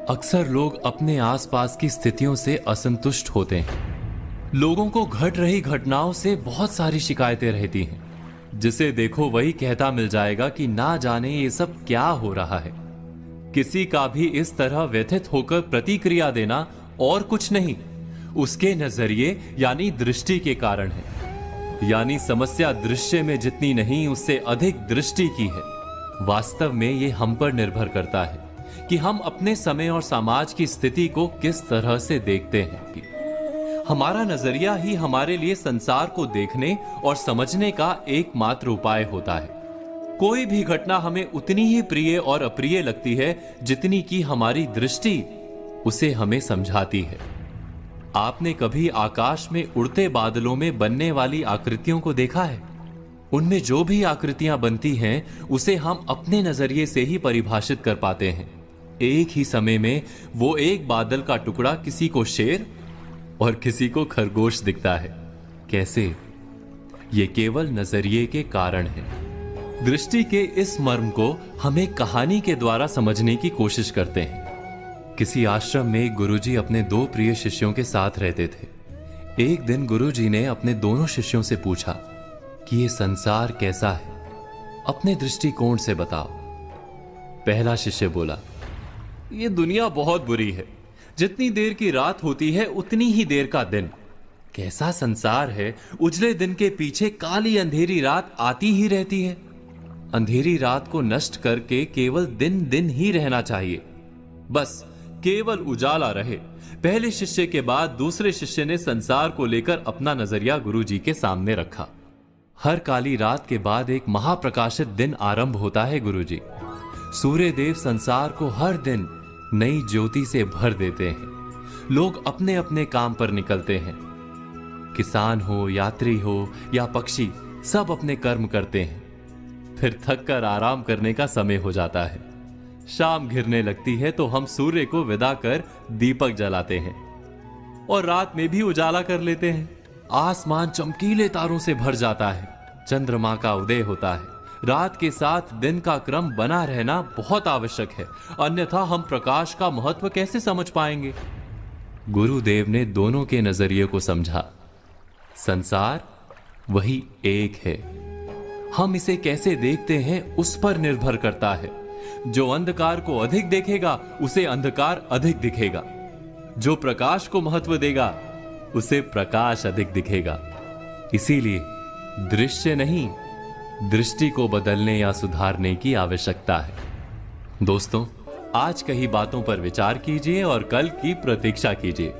अक्सर लोग अपने आसपास की स्थितियों से असंतुष्ट होते हैं। लोगों को घट रही घटनाओं से बहुत सारी शिकायतें रहती हैं। जिसे देखो वही कहता मिल जाएगा कि ना जाने ये सब क्या हो रहा है। किसी का भी इस तरह व्यथित होकर प्रतिक्रिया देना और कुछ नहीं, उसके नजरिए यानी दृष्टि के कारण है। यानी समस्या दृश्य में जितनी नहीं उससे अधिक दृष्टि की है। वास्तव में ये हम पर निर्भर करता है कि हम अपने समय और समाज की स्थिति को किस तरह से देखते हैं। हमारा नजरिया ही हमारे लिए संसार को देखने और समझने का एकमात्र उपाय होता है। कोई भी घटना हमें उतनी ही प्रिय और अप्रिय लगती है जितनी कि हमारी दृष्टि उसे हमें समझाती है। आपने कभी आकाश में उड़ते बादलों में बनने वाली आकृतियों को देखा है? उनमें जो भी आकृतियां बनती हैं उसे हम अपने नजरिए से ही परिभाषित कर पाते हैं। एक ही समय में वो एक बादल का टुकड़ा किसी को शेर और किसी को खरगोश दिखता है। कैसे? ये केवल नजरिए के कारण है। दृष्टि के इस मर्म को हम एक कहानी के द्वारा समझने की कोशिश करते हैं। किसी आश्रम में एक गुरुजी अपने दो प्रिय शिष्यों के साथ रहते थे। एक दिन गुरुजी ने अपने दोनों शिष्यों से पूछा कि ये संसार कैसा है, अपने दृष्टिकोण से बताओ। पहला शिष्य बोला, ये दुनिया बहुत बुरी है। जितनी देर की रात होती है उतनी ही देर का दिन। कैसा संसार है, उजले दिन के पीछे काली अंधेरी रात आती ही रहती है। अंधेरी रात को नष्ट करके केवल दिन दिन ही रहना चाहिए, बस केवल उजाला रहे। पहले शिष्य के बाद दूसरे शिष्य ने संसार को लेकर अपना नजरिया गुरुजी के सामने रखा। हर काली रात के बाद एक महाप्रकाशित दिन आरंभ होता है गुरुजी। सूर्य देव संसार को हर दिन नई ज्योति से भर देते हैं। लोग अपने अपने काम पर निकलते हैं। किसान हो, यात्री हो या पक्षी, सब अपने कर्म करते हैं। फिर थक कर आराम करने का समय हो जाता है। शाम घिरने लगती है तो हम सूर्य को विदा कर दीपक जलाते हैं और रात में भी उजाला कर लेते हैं। आसमान चमकीले तारों से भर जाता है। चंद्रमा का उदय होता है। रात के साथ दिन का क्रम बना रहना बहुत आवश्यक है, अन्यथा हम प्रकाश का महत्व कैसे समझ पाएंगे। गुरुदेव ने दोनों के नजरिए को समझा। संसार वही एक है। हम इसे कैसे देखते हैं उस पर निर्भर करता है। जो अंधकार को अधिक देखेगा उसे अंधकार अधिक दिखेगा। जो प्रकाश को महत्व देगा उसे प्रकाश अधिक दिखेगा। इसीलिए दृश्य नहीं, दृष्टि को बदलने या सुधारने की आवश्यकता है। दोस्तों, आज कही बातों पर विचार कीजिए और कल की प्रतीक्षा कीजिए।